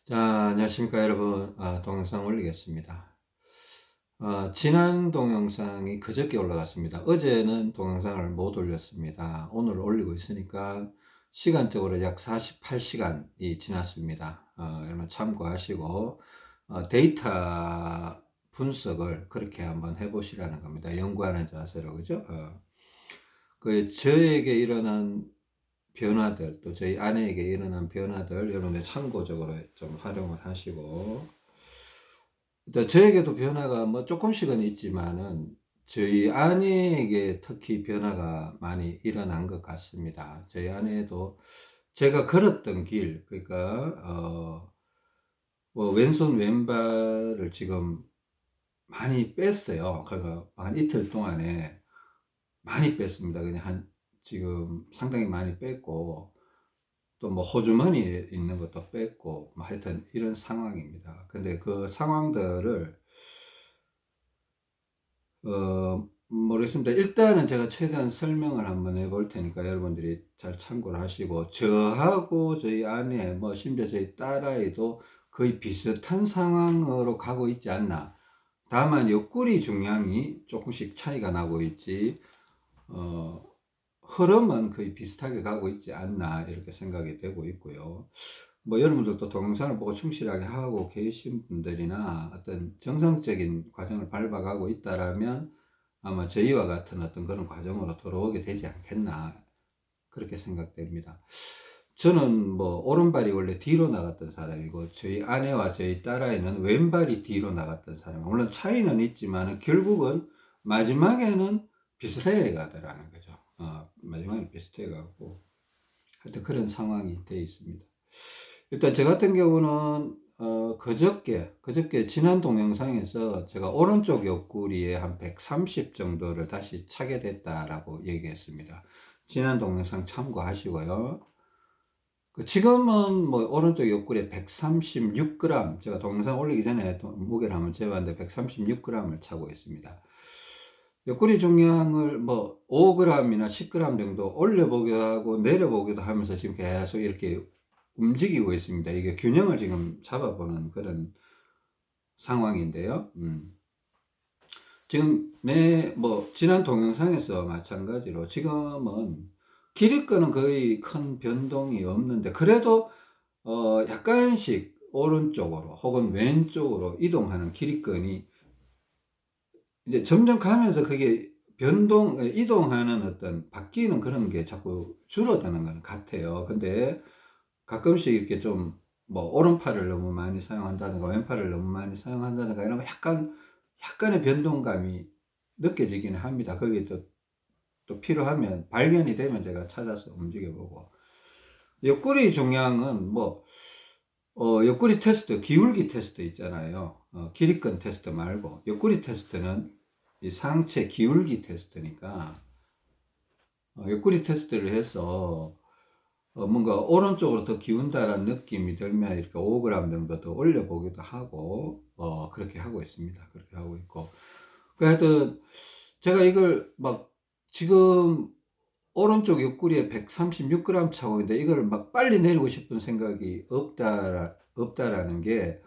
자, 안녕하십니까, 여러분. 동영상 올리겠습니다. 지난 동영상이 그저께 올라갔습니다. 어제는 동영상을 못 올렸습니다. 오늘 올리고 있으니까 시간적으로 약 48시간이 지났습니다. 여러분 참고하시고, 데이터 분석을 그렇게 한번 해보시라는 겁니다. 연구하는 자세로, 그죠? 저에게 일어난 변화들, 또 저희 아내에게 일어난 변화들, 여러분들 참고적으로 좀 활용을 하시고, 일단 저에게도 변화가 뭐 조금씩은 있지만은 저희 아내에게 특히 변화가 많이 일어난 것 같습니다. 저희 아내도 제가 걸었던 길, 그러니까 뭐 왼손 왼발을 지금 많이 뺐어요. 그러니까 한 이틀 동안에 많이 뺐습니다. 그냥 지금 상당히 많이 뺐고, 또 뭐 호주머니에 있는 것도 뺐고, 뭐 하여튼 이런 상황입니다. 근데 그 상황들을 모르겠습니다. 일단은 제가 최대한 설명을 한번 해볼 테니까 여러분들이 잘 참고를 하시고, 저하고 저희 아내, 뭐 심지어 저희 딸아이도 거의 비슷한 상황으로 가고 있지 않나. 다만 옆구리 중량이 조금씩 차이가 나고 있지, 어, 흐름은 거의 비슷하게 가고 있지 않나 이렇게 생각이 되고 있고요. 뭐 여러분들도 동영상을 보고 충실하게 하고 계신 분들이나 어떤 정상적인 과정을 밟아가고 있다라면 아마 저희와 같은 어떤 그런 과정으로 들어오게 되지 않겠나 그렇게 생각됩니다. 저는 뭐 오른발이 원래 뒤로 나갔던 사람이고 저희 아내와 저희 딸아이는 왼발이 뒤로 나갔던 사람. 물론 차이는 있지만 결국은 마지막에는 비슷하게 가더라는 거죠. 마지막에 비슷해 가고 하여튼 그런 상황이 되어 있습니다. 일단 저 같은 경우는 그저께 지난 동영상에서 제가 오른쪽 옆구리에 한 130 정도를 다시 차게 됐다라고 얘기했습니다. 지난 동영상 참고하시고요. 지금은 뭐 오른쪽 옆구리에 136g, 제가 동영상 올리기 전에 무게를 한번 재봤는데 136g을 차고 있습니다. 옆구리 중량을 뭐 5g이나 10g 정도 올려보기도 하고 내려보기도 하면서 지금 계속 이렇게 움직이고 있습니다. 이게 균형을 지금 잡아보는 그런 상황인데요. 지금 뭐 지난 동영상에서 마찬가지로 지금은 기립근은 거의 큰 변동이 없는데 그래도 약간씩 오른쪽으로 혹은 왼쪽으로 이동하는 기립근이 이제 점점 가면서 그게 이동하는 어떤 바뀌는 그런 게 자꾸 줄어드는 것 같아요. 근데 가끔씩 이렇게 좀 뭐 오른팔을 너무 많이 사용한다든가 왼팔을 너무 많이 사용한다든가 이러면 약간의 변동감이 느껴지기는 합니다. 그게 또 필요하면 발견이 되면 제가 찾아서 움직여 보고. 옆구리 종양은 뭐 옆구리 테스트, 기울기 테스트 있잖아요. 기립근 테스트 말고 옆구리 테스트는 이 상체 기울기 테스트니까 옆구리 테스트를 해서 뭔가 오른쪽으로 더 기운다라는 느낌이 들면 이렇게 5g 정도 더 올려보기도 하고 그렇게 하고 있습니다. 그렇게 하고 있고. 하여튼 제가 이걸 막 지금 오른쪽 옆구리에 136g 차고 있는데 이걸 막 빨리 내리고 싶은 생각이 없다라는 게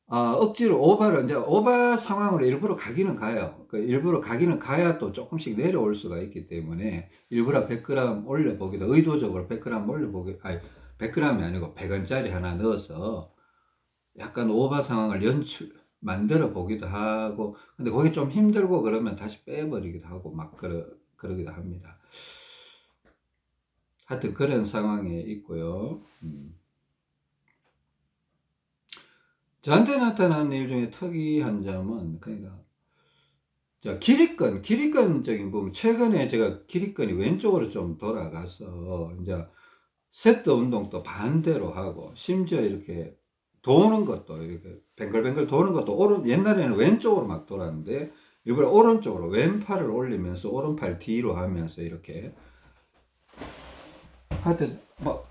억지로 이제 오바 상황으로 일부러 가기는 가요. 일부러 가기는 가야 또 조금씩 내려올 수가 있기 때문에 일부러 100g 올려보기도, 의도적으로 100g 올려보기, 아니, 100g이 아니고 100원짜리 하나 넣어서 약간 오바 상황을 만들어 보기도 하고, 근데 거기 좀 힘들고 그러면 다시 빼버리기도 하고, 막 그러기도 합니다. 하여튼 그런 상황에 있고요. 저한테 나타난 일 중에 특이한 점은, 그러니까, 자, 기립근적인 부분, 최근에 제가 기립근이 왼쪽으로 좀 돌아가서, 이제, 세트 운동도 반대로 하고, 심지어 이렇게 도는 것도, 이렇게 뱅글뱅글 도는 것도, 옛날에는 왼쪽으로 막 돌았는데, 일부러 오른쪽으로, 왼팔을 올리면서, 오른팔 뒤로 하면서, 이렇게, 하여튼, 뭐,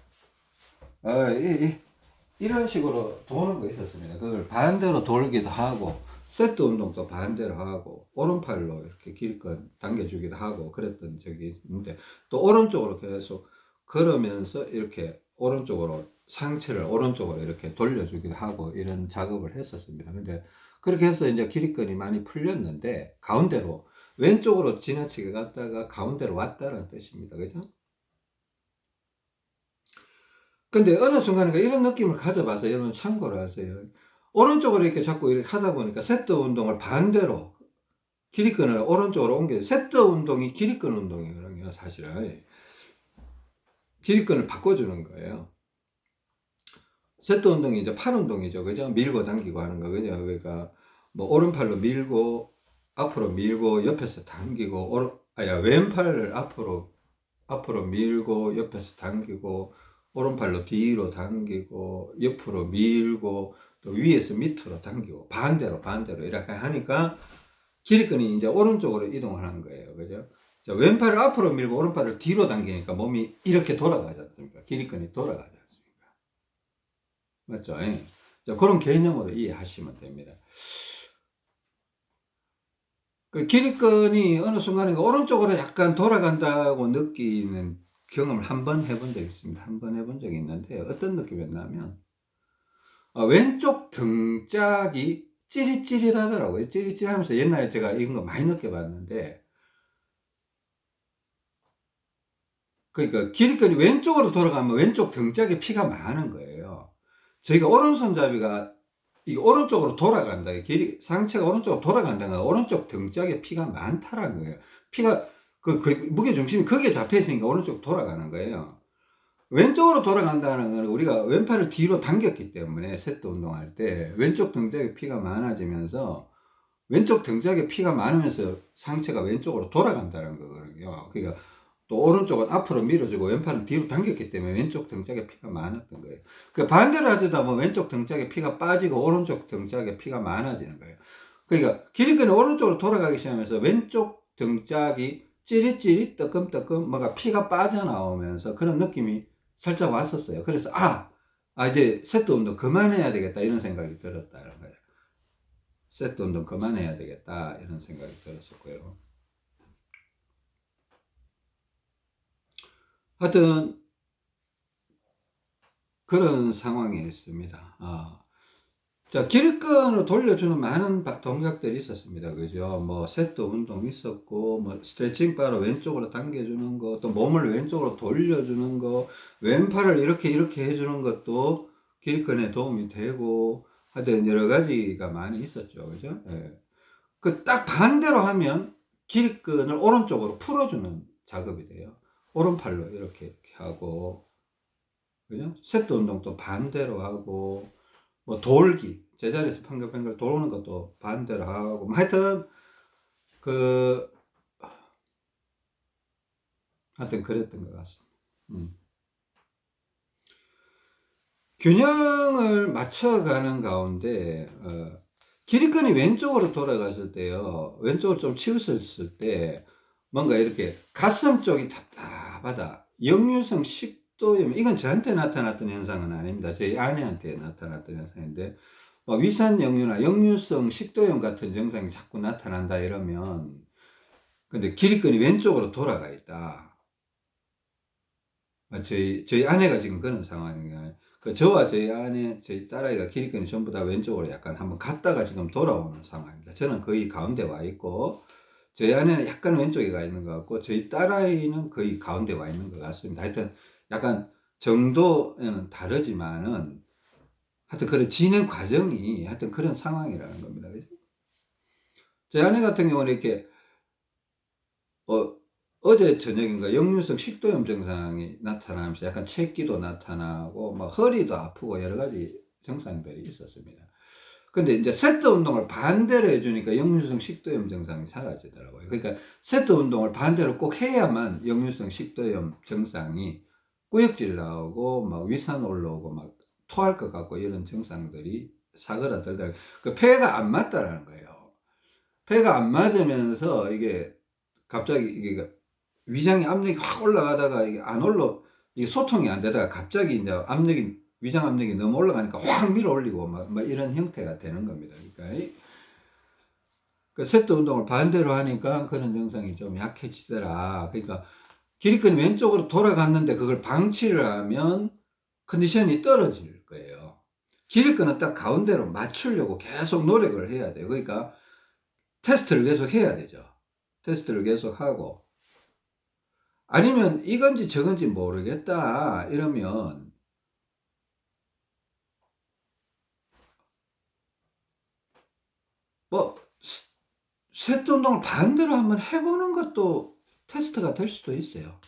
이런 식으로 도는 거 있었습니다. 그걸 반대로 돌기도 하고, 세트 운동도 반대로 하고, 오른팔로 이렇게 기립근 당겨주기도 하고, 그랬던 적이 있는데, 또 오른쪽으로 계속 걸으면서 이렇게 오른쪽으로 상체를 오른쪽으로 이렇게 돌려주기도 하고 이런 작업을 했었습니다. 근데 그렇게 해서 이제 기립근이 많이 풀렸는데 가운데로 왼쪽으로 지나치게 갔다가 가운데로 왔다는 뜻입니다. 그죠? 근데 어느 순간에 이런 느낌을 가져봐서 여러분 참고를 하세요. 오른쪽으로 이렇게 자꾸 이렇게 하다 보니까 세트 운동을 반대로 기립근을 오른쪽으로 옮겨요. 세트 운동이 기립근 운동이거든요, 사실은. 기립근을 바꿔주는 거예요. 세트 운동이 이제 팔 운동이죠. 그죠? 밀고 당기고 하는 거. 그죠? 그러니까 뭐 오른팔로 밀고 앞으로 밀고 옆에서 당기고 왼팔을 앞으로 밀고 옆에서 당기고 오른팔로 뒤로 당기고 옆으로 밀고 또 위에서 밑으로 당기고 반대로 이렇게 하니까 기립근이 이제 오른쪽으로 이동하는 거예요. 그죠? 자, 왼팔을 앞으로 밀고 오른팔을 뒤로 당기니까 몸이 이렇게 돌아가지 않습니까? 기립근이 돌아가지 않습니까? 맞죠? 예. 자, 그런 개념으로 이해하시면 됩니다. 그 기립근이 어느 순간에 오른쪽으로 약간 돌아간다고 느끼는 경험을 한번 해본 적이 있습니다. 한번 해본 적이 있는데 어떤 느낌이었냐면 왼쪽 등짝이 찌릿찌릿하더라고요. 찌릿찌릿하면서 옛날에 제가 이런 거 많이 느껴봤는데 그러니까 기립근이 왼쪽으로 돌아가면 왼쪽 등짝에 피가 많은 거예요. 저희가 오른손잡이가 이 오른쪽으로 돌아간다. 상체가 오른쪽으로 돌아간다는 건 오른쪽 등짝에 피가 많다라는 거예요. 피가 그 무게 중심이 거기에 잡혀 있으니까 오른쪽으로 돌아가는 거예요. 왼쪽으로 돌아간다는 건 우리가 왼팔을 뒤로 당겼기 때문에 세트 운동할 때 왼쪽 등짝에 피가 많아지면서 왼쪽 등짝에 피가 많으면서 상체가 왼쪽으로 돌아간다는 거거든요. 그러니까 또 오른쪽은 앞으로 밀어주고 왼팔은 뒤로 당겼기 때문에 왼쪽 등짝에 피가 많았던 거예요. 그 반대로 하다 보면 왼쪽 등짝에 피가 빠지고 오른쪽 등짝에 피가 많아지는 거예요. 그러니까 기립근이 오른쪽으로 돌아가기 시작하면서 왼쪽 등짝이 찌릿찌릿 뜨끔뜨끔 뭐가 피가 빠져나오면서 그런 느낌이 살짝 왔었어요. 그래서 이제 세트 운동 그만해야 되겠다 이런 생각이 들었다는 거예요. 세트 운동 그만해야 되겠다 이런 생각이 들었었고요. 하여튼 그런 상황이 있습니다. 자, 기립근을 돌려주는 많은 동작들이 있었습니다. 그죠? 뭐 세트 운동 있었고 뭐 스트레칭 바로 왼쪽으로 당겨주는 거, 또 몸을 왼쪽으로 돌려주는 거, 왼팔을 이렇게 해주는 것도 기립근에 도움이 되고 하여튼 여러 가지가 많이 있었죠. 그죠? 예. 그 딱 반대로 하면 기립근을 오른쪽으로 풀어주는 작업이 돼요. 오른팔로 이렇게 하고, 그죠? 세트 운동도 반대로 하고, 뭐 돌기, 제자리에서 팽글팽글 도는 것도 반대로 하고, 뭐 그, 하여튼 그랬던 것 같습니다. 균형을 맞춰가는 가운데, 기립근이 왼쪽으로 돌아갔을 때요, 왼쪽으로 좀 치우쳤을 때, 뭔가 이렇게 가슴 쪽이 답답하다. 역류성 식도염, 이건 저한테 나타났던 현상은 아닙니다. 저희 아내한테 나타났던 현상인데, 위산 역류나 역류성 식도염 같은 증상이 자꾸 나타난다 이러면, 근데 기립근이 왼쪽으로 돌아가 있다. 저희 아내가 지금 그런 상황이에요. 저와 저희 딸아이가 기립근이 전부 다 왼쪽으로 약간 한번 갔다가 지금 돌아오는 상황입니다. 저는 거의 가운데 와 있고, 저희 아내는 약간 왼쪽에 가 있는 것 같고, 저희 딸아이는 거의 가운데 와 있는 것 같습니다. 하여튼 약간 정도는 다르지만은, 하여튼 그런 진행 과정이 하여튼 그런 상황이라는 겁니다. 그죠? 저희 아내 같은 경우는 이렇게, 어제 저녁인가 역류성 식도염 증상이 나타나면서 약간 체기도 나타나고 막 허리도 아프고 여러 가지 증상들이 있었습니다. 근데 이제 세트 운동을 반대로 해주니까 역류성 식도염 증상이 사라지더라고요. 그러니까 세트 운동을 반대로 꼭 해야만 역류성 식도염 증상이 꾸역질 나오고 막 위산 올라오고 막 토할 것 같고 이런 증상들이 사그라들더라고요. 그 폐가 안 맞다라는 거예요. 폐가 안 맞으면서 이게 갑자기 이게 위장의 압력이 확 올라가다가 이게 안 올라, 이게 소통이 안 되다가 갑자기 이제 위장 압력이 너무 올라가니까 확 밀어 올리고 막 이런 형태가 되는 겁니다. 그러니까 그 세트 운동을 반대로 하니까 그런 증상이 좀 약해지더라. 그러니까 기립근이 왼쪽으로 돌아갔는데 그걸 방치를 하면 컨디션이 떨어질 거예요. 기립근은 딱 가운데로 맞추려고 계속 노력을 해야 돼요. 그러니까 테스트를 계속 해야 되죠. 테스트를 계속 하고, 아니면 이건지 저건지 모르겠다 이러면 뭐 세트 운동을 반대로 한번 해보는 것도 테스트가 될 수도 있어요.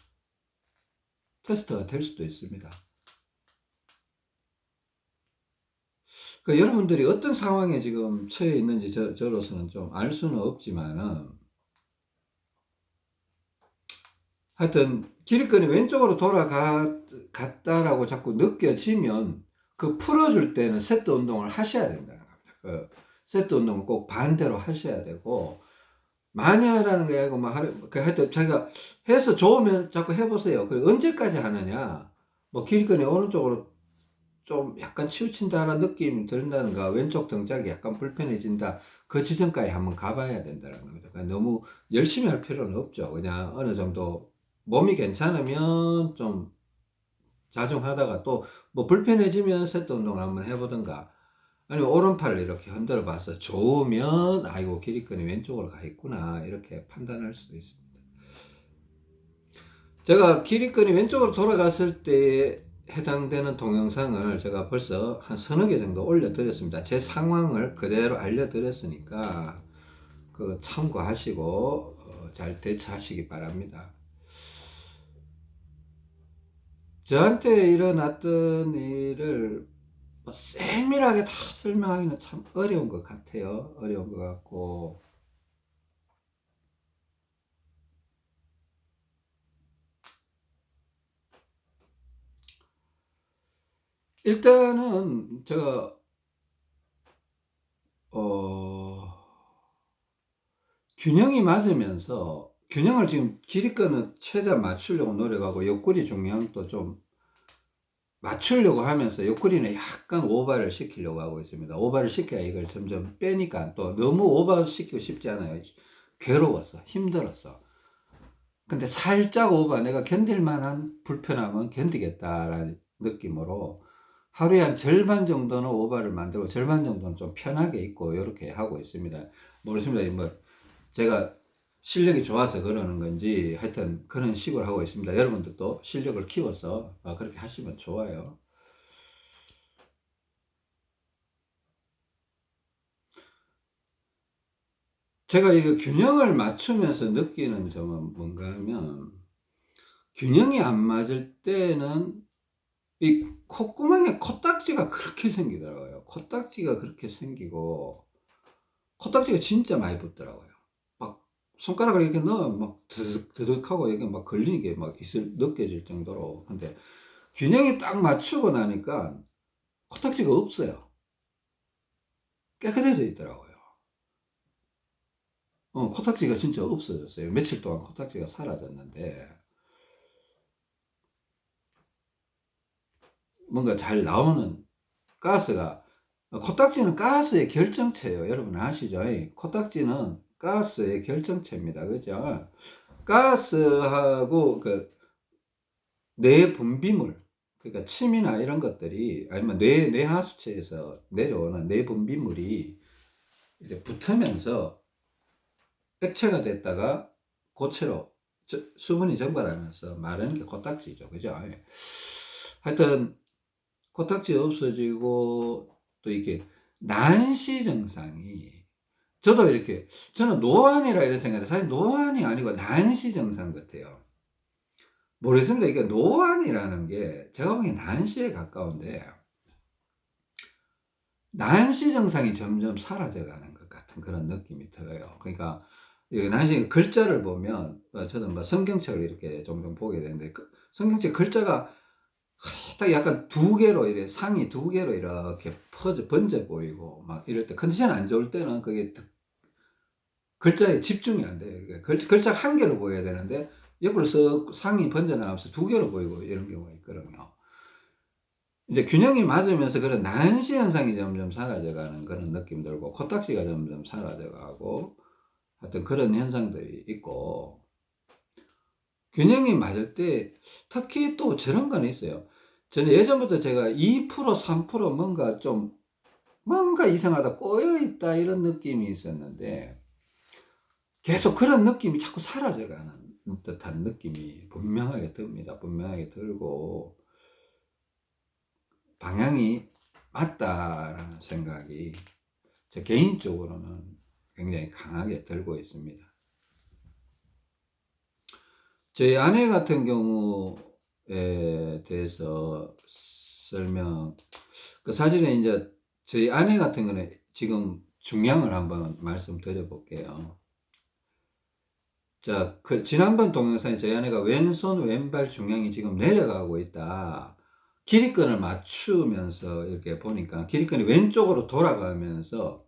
테스트가 될 수도 있습니다. 그 여러분들이 어떤 상황에 지금 처해 있는지 저로서는 좀 알 수는 없지만은, 하여튼 기립근이 왼쪽으로 돌아갔다라고 자꾸 느껴지면 그 풀어줄 때는 세트 운동을 하셔야 된다는 겁니다. 그 세트 운동을 꼭 반대로 하셔야 되고, 많이 하라는 게 아니고 막 하여튼 자기가 해서 좋으면 자꾸 해보세요. 그 언제까지 하느냐? 뭐 기립근이 오른쪽으로 좀 약간 치우친다는 느낌이 든다든가, 왼쪽 등짝이 약간 불편해진다, 그 지점까지 한번 가봐야 된다는 겁니다. 그러니까 너무 열심히 할 필요는 없죠. 그냥 어느 정도 몸이 괜찮으면 좀 자중하다가 또 뭐 불편해지면 세트 운동을 한번 해보든가, 아니면 오른팔을 이렇게 흔들어 봐서 좋으면 아이고 기립근이 왼쪽으로 가 있구나 이렇게 판단할 수도 있습니다. 제가 기립근이 왼쪽으로 돌아갔을 때 해당되는 동영상을 제가 벌써 한 서너 개 정도 올려드렸습니다. 제 상황을 그대로 알려드렸으니까 그 참고하시고 잘 대처하시기 바랍니다. 저한테 일어났던 일을 뭐 세밀하게 다 설명하기는 참 어려운 것 같아요. 어려운 것 같고, 일단은 제가 어 균형이 맞으면서, 균형을 지금 기립근은 최대한 맞추려고 노력하고 옆구리 중량도 좀 맞추려고 하면서 옆구리는 약간 오버를 시키려고 하고 있습니다. 오버를 시켜야 이걸 점점 빼니까, 또 너무 오버 시키고 싶지 않아요. 괴로웠어, 힘들었어. 근데 살짝 오버, 내가 견딜 만한 불편함은 견디겠다라는 느낌으로 하루에 한 절반 정도는 오버를 만들고 절반 정도는 좀 편하게 있고 이렇게 하고 있습니다. 모르겠습니다. 뭐 제가 실력이 좋아서 그러는 건지 하여튼 그런 식으로 하고 있습니다. 여러분들도 실력을 키워서 그렇게 하시면 좋아요. 제가 이거 균형을 맞추면서 느끼는 점은 뭔가 하면, 균형이 안 맞을 때는 이 콧구멍에 코딱지가 그렇게 생기더라고요. 코딱지가 그렇게 생기고, 코딱지가 진짜 많이 붙더라고요. 막 손가락을 이렇게 넣으면 막 드득드득하고 이게 막 걸리는 게 막 느껴질 정도로. 근데 균형이 딱 맞추고 나니까 코딱지가 없어요. 깨끗해져 있더라고요. 코딱지가 진짜 없어졌어요. 며칠 동안 코딱지가 사라졌는데, 뭔가 잘 나오는 가스가, 코딱지는 가스의 결정체예요. 여러분 아시죠? 코딱지는 가스의 결정체입니다. 그죠? 가스하고 그 뇌 분비물, 그러니까 침이나 이런 것들이, 아니면 뇌하수체에서 내려오는 뇌 분비물이 이제 붙으면서 액체가 됐다가 고체로 수분이 증발하면서 마르는 게 코딱지죠. 그죠? 하여튼 코딱지 없어지고, 또 이게 난시 증상이, 저도 이렇게, 저는 노안이라 이렇게 생각해요. 사실 노안이 아니고 난시 증상 같아요. 모르겠습니다. 이게 노안이라는 게 제가 보기엔 난시에 가까운데, 난시 증상이 점점 사라져가는 것 같은 그런 느낌이 들어요. 그러니까 이 난시 글자를 보면, 저는 뭐 성경책을 이렇게 종종 보게 되는데, 그 성경책 글자가 딱 약간 두 개로, 이렇게 상이 두 개로 이렇게 번져 보이고 막 이럴 때, 컨디션 안 좋을 때는 그게 글자에 집중이 안 돼요. 글자 한 개로 보여야 되는데 옆으로 쓱 상이 번져 나가면서 두 개로 보이고 이런 경우가 있거든요. 이제 균형이 맞으면서 그런 난시 현상이 점점 사라져가는 그런 느낌 들고, 코딱지가 점점 사라져가고, 하여튼 그런 현상들이 있고, 균형이 맞을 때 특히 또 저런 건 있어요. 저는 예전부터 제가 2% 3% 뭔가 이상하다, 꼬여있다, 이런 느낌이 있었는데, 계속 그런 느낌이 자꾸 사라져가는 듯한 느낌이 분명하게 듭니다. 분명하게 들고, 방향이 맞다라는 생각이 저 개인적으로는 굉장히 강하게 들고 있습니다. 저희 아내 같은 경우에 대해서 사실은 이제 저희 아내 같은 경우는 지금 중량을 한번 말씀드려 볼게요. 자, 지난번 동영상에 저희 아내가 왼손 왼발 중량이 지금 내려가고 있다. 길이끈을 맞추면서 이렇게 보니까 길이끈이 왼쪽으로 돌아가면서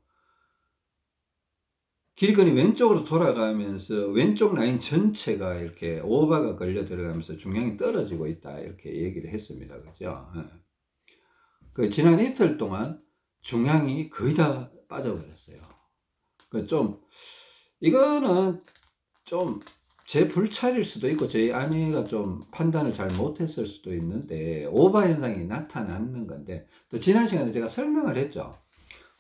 왼쪽 라인 전체가 이렇게 오버가 걸려 들어가면서 중량이 떨어지고 있다, 이렇게 얘기를 했습니다. 그죠? 지난 이틀 동안 중량이 거의 다 빠져버렸어요. 이거는 좀 제 불찰일 수도 있고 저희 아내가 좀 판단을 잘 못했을 수도 있는데, 오버 현상이 나타나는 건데, 또 지난 시간에 제가 설명을 했죠.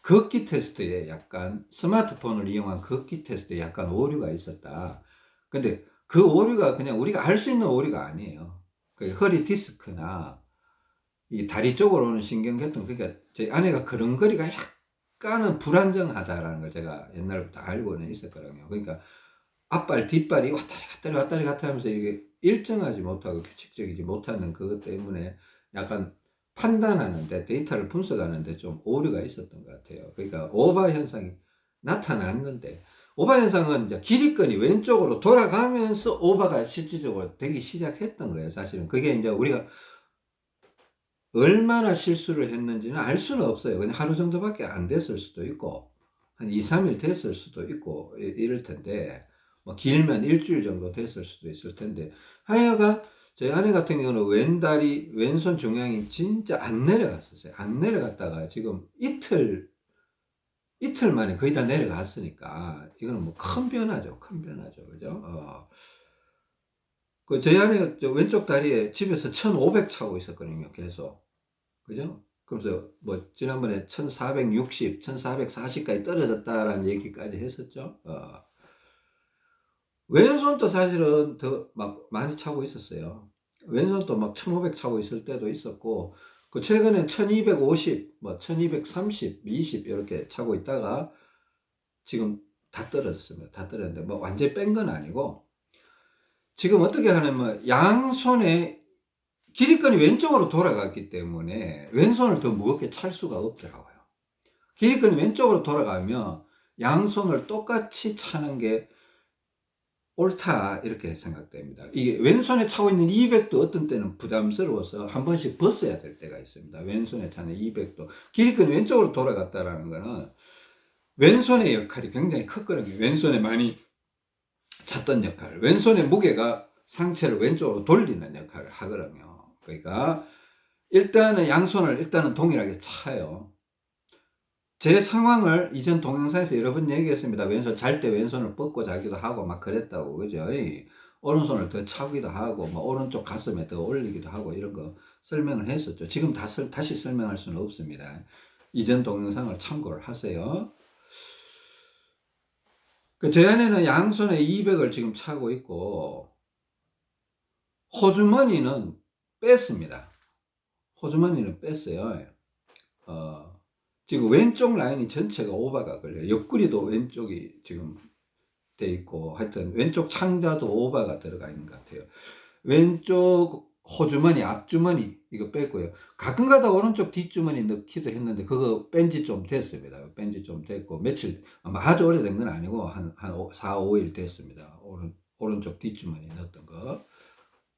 걷기 테스트에 약간, 스마트폰을 이용한 걷기 테스트에 약간 오류가 있었다. 근데 그 오류가 그냥 우리가 알 수 있는 오류가 아니에요. 허리 디스크나 이 다리 쪽으로 오는 신경계통, 그러니까 제 아내가 걸음걸이가 약간은 불안정하다라는 걸 제가 옛날부터 알고는 있었거든요. 그러니까 앞발 뒷발이 왔다리 갔다리 하면서 이게 일정하지 못하고 규칙적이지 못하는 그것 때문에 약간 판단하는데, 데이터를 분석하는데 좀 오류가 있었던 것 같아요. 그러니까 오버 현상이 나타났는데, 오버 현상은 이제 길이끈이 왼쪽으로 돌아가면서 오버가 실질적으로 되기 시작했던 거예요. 사실은 그게 이제 우리가 얼마나 실수를 했는지는 알 수는 없어요. 그냥 하루 정도밖에 안 됐을 수도 있고, 한 2, 3일 됐을 수도 있고, 이럴 텐데, 뭐 길면 일주일 정도 됐을 수도 있을 텐데, 하여간 저희 아내 같은 경우는 왼손 중량이 진짜 안 내려갔었어요. 안 내려갔다가 지금 이틀 만에 거의 다 내려갔으니까, 이거는 뭐 큰 변화죠. 큰 변화죠. 그죠? 저희 아내가 왼쪽 다리에 집에서 1500 차고 있었거든요. 계속. 그죠? 그래서 뭐 지난번에 1460, 1440까지 떨어졌다라는 얘기까지 했었죠. 왼손도 사실은 더 막 많이 차고 있었어요. 왼손도 막 1500 차고 있을 때도 있었고, 최근엔 1250, 뭐 1230, 20 이렇게 차고 있다가 지금 다 떨어졌습니다. 다 떨어졌는데 뭐 완전히 뺀 건 아니고, 지금 어떻게 하냐면 양손에 길이끈이 왼쪽으로 돌아갔기 때문에 왼손을 더 무겁게 찰 수가 없더라고요. 길이끈이 왼쪽으로 돌아가면 양손을 똑같이 차는 게 옳다, 이렇게 생각됩니다. 이게 왼손에 차고 있는 200도 어떤 때는 부담스러워서 한 번씩 벗어야 될 때가 있습니다. 왼손에 차는 200도. 길이끈이 왼쪽으로 돌아갔다라는 거는 왼손의 역할이 굉장히 컸거든요. 왼손에 많이 찼던 역할. 왼손의 무게가 상체를 왼쪽으로 돌리는 역할을 하거든요. 그러니까 일단은 양손을 동일하게 차요. 제 상황을 이전 동영상에서 여러 번 얘기했습니다. 잘 때 왼손을 뻗고 자기도 하고 막 그랬다고, 그죠? 오른손을 더 차기도 하고, 뭐 오른쪽 가슴에 더 올리기도 하고, 이런 거 설명을 했었죠. 지금 다시 설명할 수는 없습니다. 이전 동영상을 참고를 하세요. 제 안에는 양손에 200을 지금 차고 있고, 호주머니는 뺐습니다. 호주머니는 뺐어요. 지금 왼쪽 라인이 전체가 오버가 걸려요. 옆구리도 왼쪽이 지금 돼 있고, 하여튼 왼쪽 창자도 오버가 들어가 있는 것 같아요. 왼쪽 호주머니, 앞주머니 이거 뺐고요. 가끔가다 오른쪽 뒷주머니 넣기도 했는데 그거 뺀지 좀 됐습니다. 뺀지 좀 됐고, 며칠, 아주 오래된 건 아니고 한 4, 5일 됐습니다. 오른쪽 뒷주머니 넣었던 거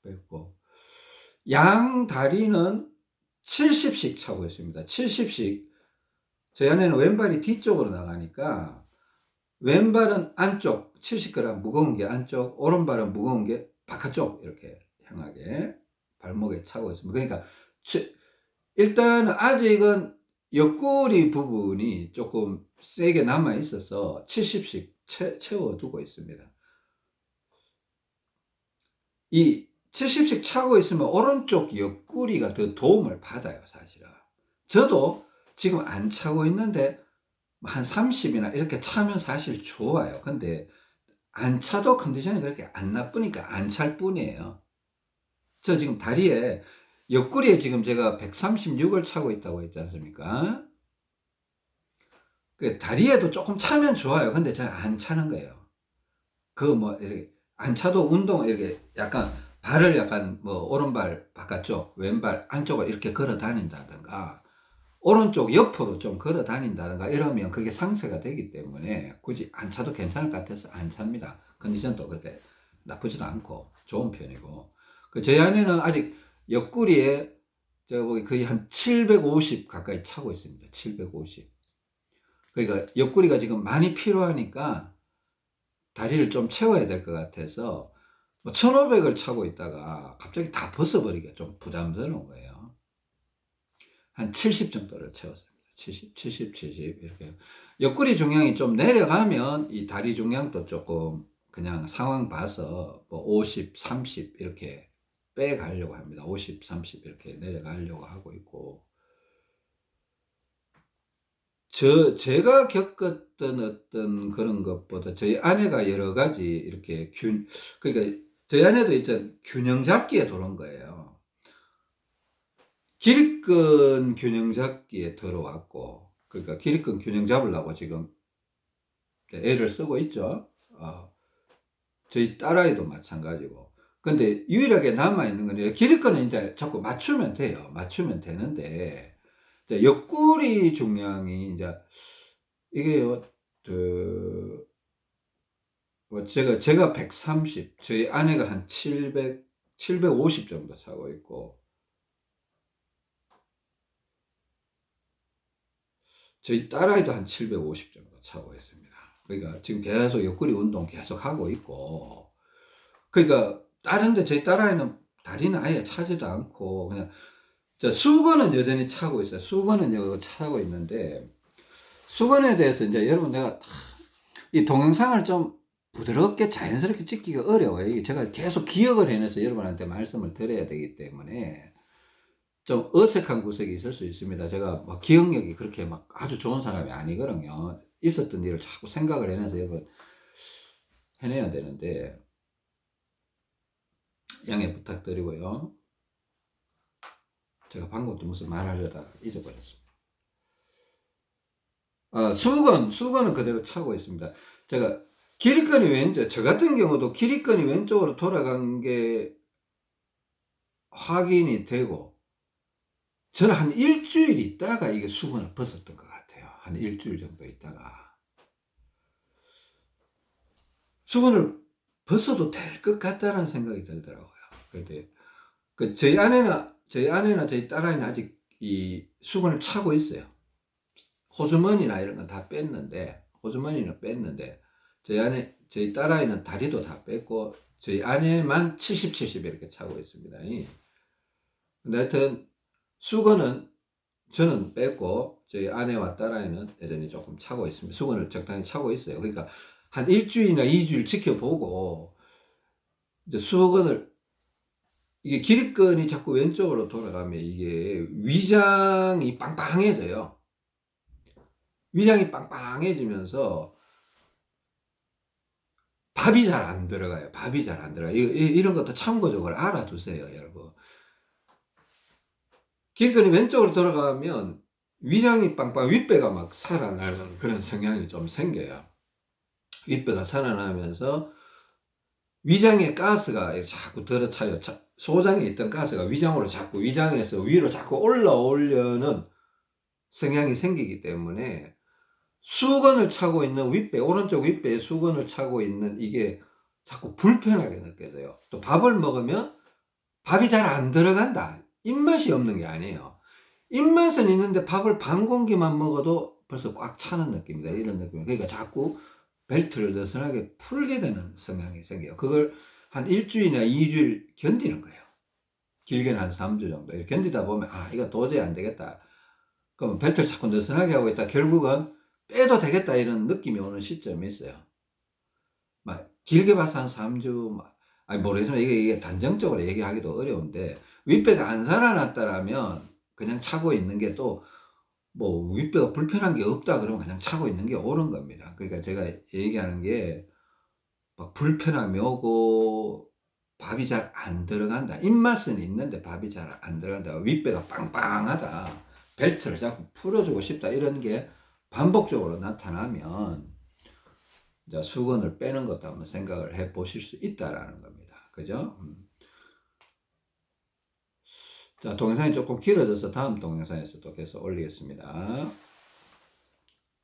뺐고, 양 다리는 70씩 차고 있습니다. 70씩. 제 안에는 왼발이 뒤쪽으로 나가니까 왼발은 안쪽 70g 무거운 게 안쪽, 오른발은 무거운 게 바깥쪽, 이렇게 향하게 발목에 차고 있습니다. 그러니까 일단은 아직은 옆구리 부분이 조금 세게 남아 있어서 70씩 채워두고 있습니다. 이 70씩 차고 있으면 오른쪽 옆구리가 더 도움을 받아요, 사실은. 저도 지금 안 차고 있는데 한 30이나 이렇게 차면 사실 좋아요. 근데 안 차도 컨디션이 그렇게 안 나쁘니까 안 찰 뿐이에요. 저 지금 다리에 옆구리에 지금 제가 136을 차고 있다고 했지 않습니까? 그 다리에도 조금 차면 좋아요. 근데 제가 안 차는 거예요. 그 뭐 이렇게 안 차도 운동 이렇게 약간 발을 약간 뭐 오른발 바깥쪽, 왼발 안쪽을 이렇게 걸어 다닌다든가 오른쪽 옆으로 좀 걸어 다닌다든가 이러면 그게 상쇄가 되기 때문에 굳이 안 차도 괜찮을 것 같아서 안 찹니다. 컨디션도 그렇게 나쁘지도 않고 좋은 편이고. 그 저희 아내는 아직 옆구리에 제가 보기 거의 한 750 가까이 차고 있습니다. 750. 그러니까 옆구리가 지금 많이 필요하니까 다리를 좀 채워야 될 것 같아서 뭐 1500을 차고 있다가 갑자기 다 벗어버리기가 좀 부담스러운 거예요. 한 70 정도를 채웠습니다. 70, 70, 70 이렇게. 옆구리 중량이 좀 내려가면 이 다리 중량도 조금 그냥 상황 봐서 뭐 50, 30 이렇게 빼가려고 합니다. 50, 30 이렇게 내려가려고 하고 있고. 제가 겪었던 어떤 그런 것보다 저희 아내가 여러 가지 이렇게 그러니까 저희 아내도 이제 균형 잡기에 들어온 거예요. 기립근 균형 잡기에 들어왔고, 그러니까 기립근 균형 잡으려고 지금 애를 쓰고 있죠. 저희 딸아이도 마찬가지고. 근데 유일하게 남아있는 건 기립근은 이제 자꾸 맞추면 돼요. 맞추면 되는데, 이제 옆구리 중량이 이제 이게요, 그, 뭐 제가 130, 저희 아내가 한 700, 750 정도 차고 있고, 저희 딸아이도 한 750 정도 차고 있습니다. 그러니까 지금 계속 옆구리 운동 계속 하고 있고, 그러니까 다른데 저희 딸아이는 다리는 아예 차지도 않고, 그냥, 수건은 여전히 차고 있어요. 수건은 여기 차고 있는데, 수건에 대해서 이제 여러분 내가 이 동영상을 좀 부드럽게 자연스럽게 찍기가 어려워요. 이게 제가 계속 기억을 해내서 여러분한테 말씀을 드려야 되기 때문에 좀 어색한 구석이 있을 수 있습니다. 제가 막 기억력이 그렇게 막 아주 좋은 사람이 아니거든요. 있었던 일을 자꾸 생각을 해내서 여러분 해내야 되는데 양해 부탁드리고요. 제가 방금도 무슨 말하려다 잊어버렸습니다. 수건은 그대로 차고 있습니다. 제가 기립근이 왼쪽, 저 같은 경우도 기립근이 왼쪽으로 돌아간 게 확인이 되고, 저는 한 일주일 있다가 이게 수건을 벗었던 것 같아요. 한 일주일 정도 있다가. 수건을 벗어도 될 것 같다는 생각이 들더라고요. 근데, 저희 아내나 저희 딸아이는 아직 이 수건을 차고 있어요. 호주머니나 이런 건 다 뺐는데, 호주머니는 뺐는데, 저희 딸아이는 다리도 다 뺐고, 저희 아내만 70, 70 이렇게 차고 있습니다. 근데 하여튼, 수건은 저는 뺐고, 저희 아내와 딸아이는 여전히 조금 차고 있습니다. 수건을 적당히 차고 있어요. 그러니까, 한 일주일이나 2주일 지켜보고, 이제 수건을, 이게 기립근이 자꾸 왼쪽으로 돌아가면 이게 위장이 빵빵해져요. 위장이 빵빵해지면서 밥이 잘 안 들어가요. 밥이 잘 안 들어가요. 이런 것도 참고적으로 알아두세요, 여러분. 기립근이 왼쪽으로 돌아가면 위장이 빵빵, 윗배가 막 살아나는 그런 성향이 좀 생겨요. 윗배가 살아나면서 위장에 가스가 자꾸 들어차요. 소장에 있던 가스가 위장으로 자꾸, 위장에서 위로 자꾸 올라오려는 성향이 생기기 때문에 수건을 차고 있는 윗배, 오른쪽 윗배에 수건을 차고 있는 이게 자꾸 불편하게 느껴져요. 또 밥을 먹으면 밥이 잘 안 들어간다. 입맛이 없는 게 아니에요. 입맛은 있는데 밥을 반 공기만 먹어도 벌써 꽉 차는 느낌이다. 이런 느낌이에요. 그러니까 자꾸 벨트를 느슨하게 풀게 되는 성향이 생겨요. 그걸 한 일주일이나 2주일 견디는 거예요. 길게는 한 3주 정도. 견디다 보면, 이거 도저히 안 되겠다. 그럼 벨트를 자꾸 느슨하게 하고 있다. 결국은 빼도 되겠다. 이런 느낌이 오는 시점이 있어요. 막 길게 봐서 한 3주, 아니 모르겠지만 이게 단정적으로 얘기하기도 어려운데 윗배가 안 살아났다라면 그냥 차고 있는 게 또 뭐 윗배가 불편한 게 없다 그러면 그냥 차고 있는 게 옳은 겁니다. 그러니까 제가 얘기하는 게 막 불편함이 오고 밥이 잘 안 들어간다. 입맛은 있는데 밥이 잘 안 들어간다. 윗배가 빵빵하다. 벨트를 자꾸 풀어주고 싶다. 이런 게 반복적으로 나타나면 이제 수건을 빼는 것도 한번 생각을 해 보실 수 있다라는 겁니다. 그죠? 자, 동영상이 조금 길어져서 다음 동영상에서 또 계속 올리겠습니다.